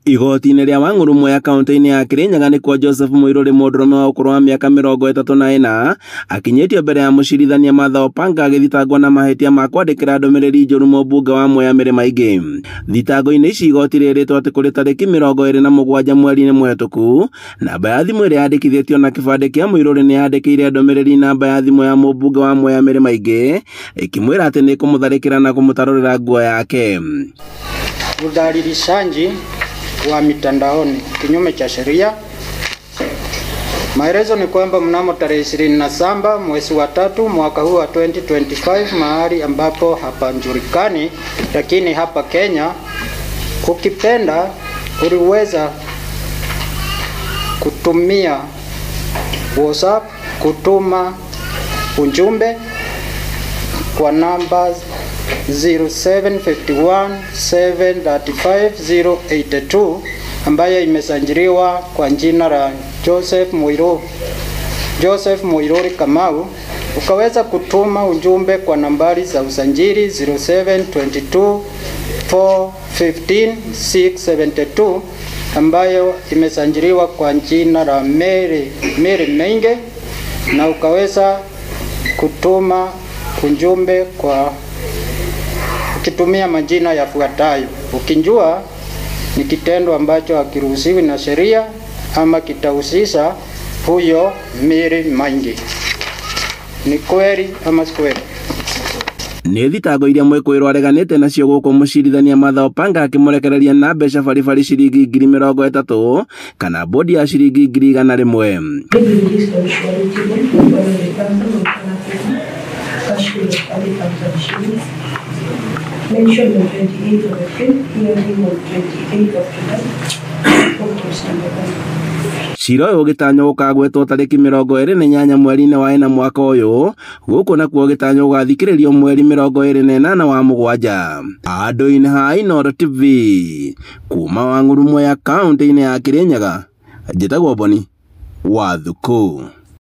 Igoti-inĩ rĩa Wang'ũrũmwe ya kaunti-inĩ ya Kirinyaga nĩkuo Joseph Muiruri mũndũrũme wa ũkũrũ wa mĩaka 34 akinyĩtio mbere ya mũcirithania Martha Opanga agĩthitangwo na mahĩtia ma kwandĩkĩra ndũmĩrĩri njũru mũmbunge wa Mwea Mĩrĩ Maingi. Thitango-inĩ ici igoti rĩrĩtwo atĩ kũrĩ tarĩki 27 mweri-inĩ mũhetũku, namba ya thimũ ĩrĩa yandĩkithĩtio na kĩbandĩ kĩa Muiruri nĩ yandĩkĩire ndũmĩrĩri namba ya thimũ ya mũmbunge wa Mwea Mĩrĩ Maingi ĩkĩmwĩra atĩ nĩ kũmũtharĩkĩra na kũmũtarũrĩra nguo yake. Udhalilishaji wa mitandaoni kinyume cha sheria. Maelezo ni kwamba mnamo tarehe 27 mwezi wa 3 mwaka huu wa 2025, mahali ambapo hapajulikani, lakini hapa Kenya, ukipenda uliweza kutumia WhatsApp kutuma ujumbe kwa namba 0751735082 ambayo imesajiliwa kwa jina la Joseph Muiruri Kamau. Ukaweza kutuma ujumbe kwa nambari za usajili 0722415672 ambayo imesajiliwa kwa jina la Mary Maingi, na ukaweza kutuma ujumbe kwa ukitumia majina yafuatayo. Ukijua ni kitendo ambacho hakiruhusiwi na sheria ama kitahusisha huyo Mary Maingi. Ni kweli ama si kweli? Nĩ thitango iria mwĩkũĩrwo areganĩte nacio gũkũ mũcirithania Martha Opanga akĩmũrekereria na mbeca baribari ciringi 30,000 kana bodi ya ciringi 100,000. Mentioned on 28th of April, hearing on 28th of July. Cira ũyũ ũgĩtanywo gũkagwetwo tarĩki 28 mweri-inĩ wa 4 mwaka ũyũ, gũkũ nakuo ũgĩtanywo gũgathikĩrĩrio mweri 28 wa mũgwanja. Handũ-inĩ ha Inooro TV kuma Wang'ũrũmwe ya kaunti-inĩ ya Kirinyaga, njĩtagwo Boni Wathuku.